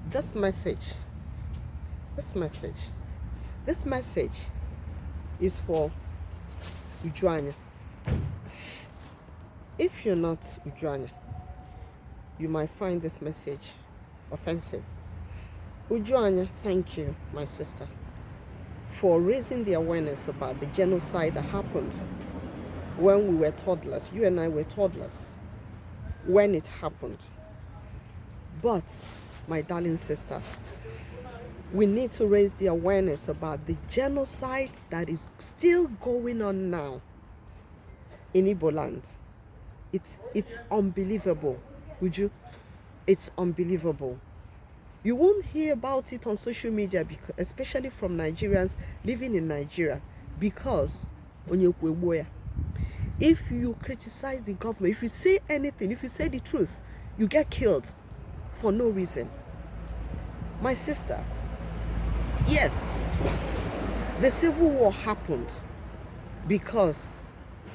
this message is for Uju Anya. If you're not Uju Anya, you might find this message offensive. Uju Anya, thank you, my sister, for raising the awareness about the genocide that happened when we were toddlers. You and I were toddlers when it happened. But, my darling sister, we need to raise the awareness about the genocide that is still going on now in Igbo land. It's unbelievable, Uju. It's unbelievable. You won't hear about it on social media, because, especially from Nigerians living in Nigeria, because if you criticize the government, if you say anything, if you say the truth, you get killed for no reason. My sister, yes, the civil war happened because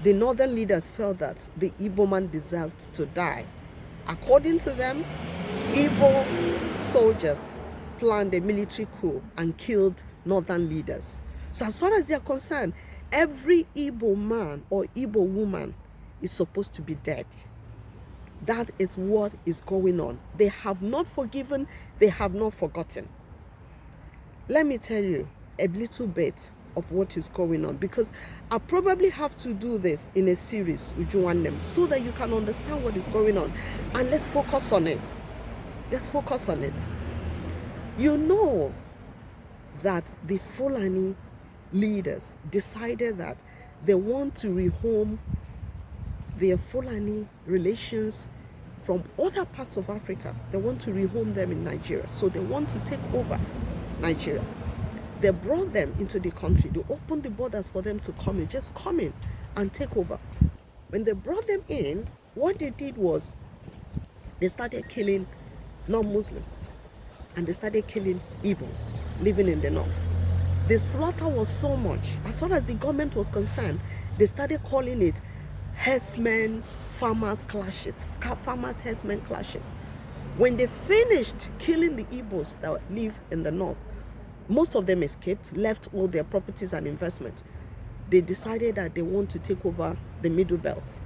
the northern leaders felt that the Igbo man deserved to die. According to them, Igbo soldiers planned a military coup and killed northern leaders. So as far as they are concerned, every Igbo man or Igbo woman is supposed to be dead. That is what is going on. They have not forgiven, they have not forgotten. Let me tell you a little bit of what is going on, because I probably have to do this in a series, Uju Nwannem, so that you can understand what is going on. And let's focus on it. Let's focus on it. You know that the Fulani leaders decided that they want to rehome their Fulani relations from other parts of Africa. They want to rehome them in Nigeria. So they want to take over Nigeria. They brought them into the country. They opened the borders for them to come in, just come in and take over. When they brought them in, what they did was they started killing non-Muslims and they started killing Igbos living in the north. The slaughter was so much. As far as the government was concerned, they started calling it herdsmen, farmers clashes, farmers herdsmen clashes. When they finished killing the Igbos that live in the north, most of them escaped, left all their properties and investment. They decided that they want to take over the Middle Belt,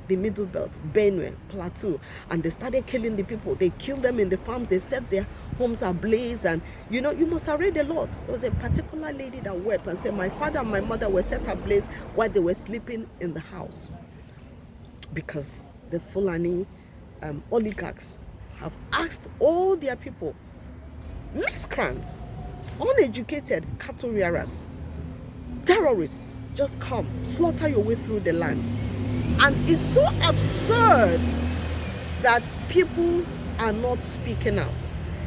Benue, Plateau, and they started killing the people. They killed them in the farms. They set their homes ablaze, and you must have read a lot. There was a particular lady that wept and said, my father and my mother were set ablaze while they were sleeping in the house, because the Fulani oligarchs have asked all their people, miscreants, uneducated cattle rearers, terrorists, just come, slaughter your way through the land. And it's so absurd that people are not speaking out,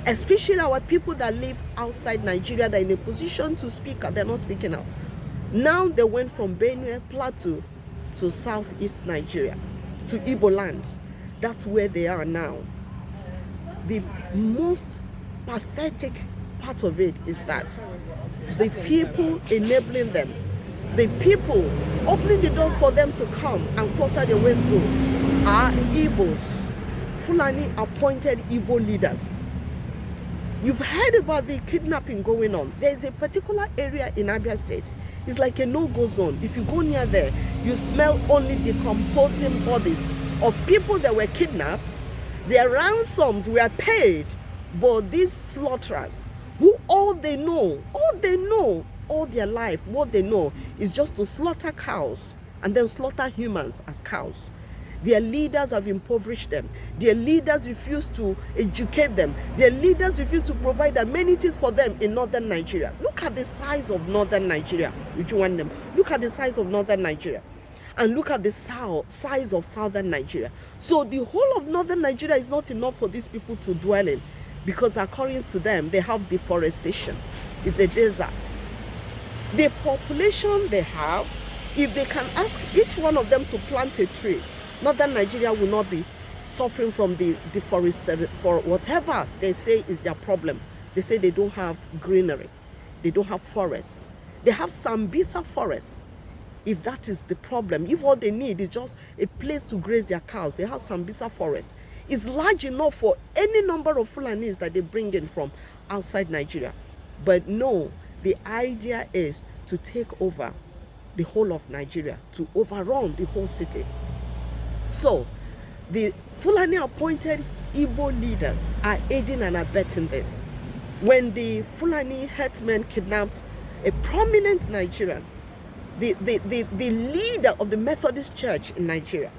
especially our people that live outside Nigeria, that are in a position to speak out, they're not speaking out. Now they went from Benue, Plateau to southeast Nigeria, to Igbo land. That's where they are now. The most pathetic part of it is that the people enabling them, the people opening the doors for them to come and slaughter their way through, are Igbos, Fulani appointed Igbo leaders. You've heard about the kidnapping going on. There's a particular area in Abia State. It's like a no-go zone. If you go near there, you smell only decomposing bodies of people that were kidnapped. Their ransoms were paid, but these slaughterers, who all their life, what they know is just to slaughter cows and then slaughter humans as cows. Their leaders have impoverished them. Their leaders refuse to educate them. Their leaders refuse to provide amenities for them in northern Nigeria. Look at the size of northern Nigeria, Uju Nwannem. Look at the size of northern Nigeria. And look at the size of southern Nigeria. So the whole of northern Nigeria is not enough for these people to dwell in, because according to them, they have deforestation. It's a desert. The population they have, if they can ask each one of them to plant a tree, northern Nigeria will not be suffering from the deforestation for whatever they say is their problem. They say they don't have greenery. They don't have forests. They have Sambisa forests. If that is the problem, if all they need is just a place to graze their cows, they have Sambisa forests. is large enough for any number of Fulanis that they bring in from outside Nigeria. But no, the idea is to take over the whole of Nigeria, to overrun the whole city. So the Fulani appointed Igbo leaders are aiding and abetting this. When the Fulani herdsmen kidnapped a prominent Nigerian, the leader of the Methodist Church in Nigeria,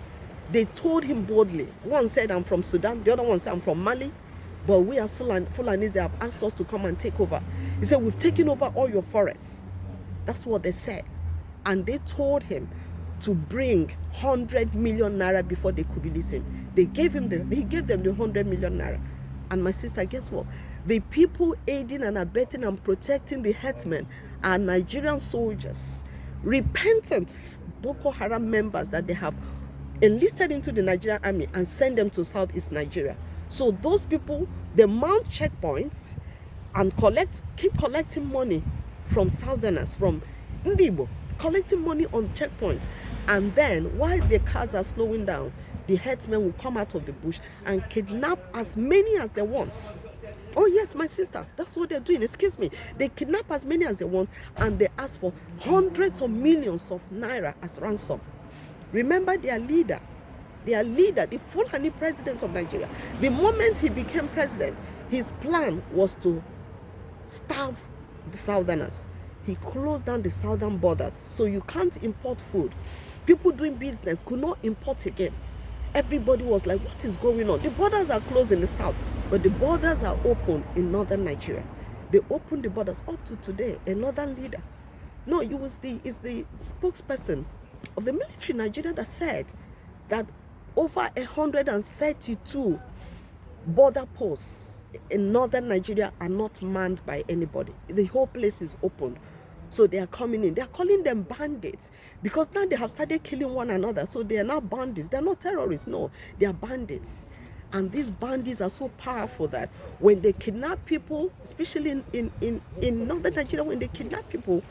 they told him boldly. One said, I'm from Sudan. The other one said, I'm from Mali. But we are Fulanis. They have asked us to come and take over. He said, we've taken over all your forests. That's what they said. And they told him to bring 100 million naira before they could release him. He gave them the 100 million naira. And my sister, guess what? The people aiding and abetting and protecting the herdsmen are Nigerian soldiers, repentant Boko Haram members that they have enlisted into the Nigerian army and send them to Southeast Nigeria. So those people, they mount checkpoints and keep collecting money from Southerners, from Ndibo, collecting money on checkpoints. And then while the cars are slowing down, the herdsmen will come out of the bush and kidnap as many as they want. Oh yes, my sister, that's what they're doing. Excuse me. They kidnap as many as they want, and they ask for hundreds of millions of naira as ransom. Remember their leader, the Fulani president of Nigeria. The moment he became president, his plan was to starve the Southerners. He closed down the southern borders, so you can't import food. People doing business could not import again. Everybody was like, what is going on? The borders are closed in the south, but the borders are open in northern Nigeria. They opened the borders up to today. A northern leader, no, it was the spokesperson of the military in Nigeria that said that over 132 border posts in northern Nigeria are not manned by anybody. The whole place is open. So they are coming in. They are calling them bandits because now they have started killing one another. So they are not bandits. They are not terrorists. No, they are bandits. And these bandits are so powerful that when they kidnap people, especially in northern Nigeria, when they kidnap people,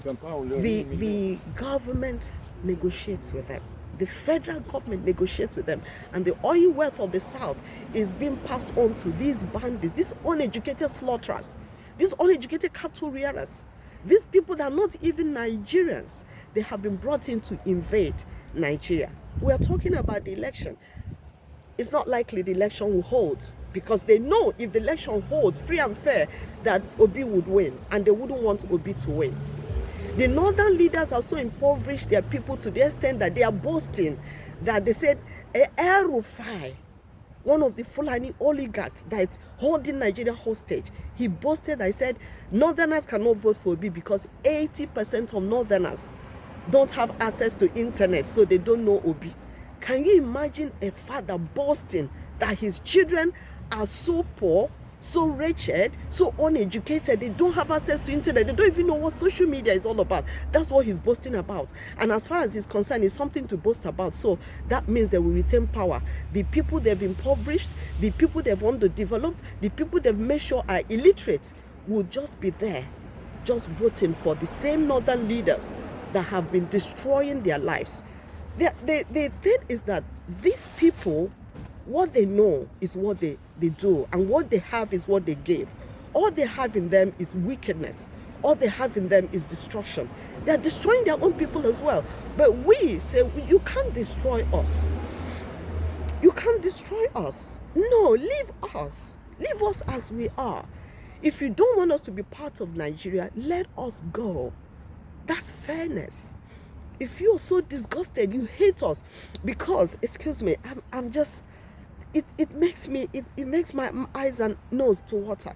the government negotiates with them. The federal government negotiates with them. And the oil wealth of the south is being passed on to these bandits, these uneducated slaughterers, these uneducated cattle rearers. These people that are not even Nigerians, they have been brought in to invade Nigeria. We are talking about the election. It's not likely the election will hold because they know if the election holds free and fair that Obi would win, and they wouldn't want Obi to win. The northern leaders also impoverished their people to the extent that they are boasting that they said El Rufai, one of the Fulani oligarchs that's holding Nigeria hostage, he boasted, I said, northerners cannot vote for Obi because 80% of northerners don't have access to internet, so they don't know Obi. Can you imagine a father boasting that his children are so poor, so wretched, so uneducated, they don't have access to internet, they don't even know what social media is all about? That's what he's boasting about. And as far as he's concerned, it's something to boast about. So that means they will retain power. The people they've impoverished, the people they've underdeveloped, the people they've made sure are illiterate will just be there, just voting for the same northern leaders that have been destroying their lives. The thing is that these people, what they know is what they do, and what they have is what they give. All they have in them is wickedness. All they have in them is destruction. They're destroying their own people as well. But we say, you can't destroy us. You can't destroy us. No, leave us. Leave us as we are. If you don't want us to be part of Nigeria, let us go. That's fairness. If you're so disgusted, you hate us because, excuse me, I'm just, it makes my eyes and nose to water.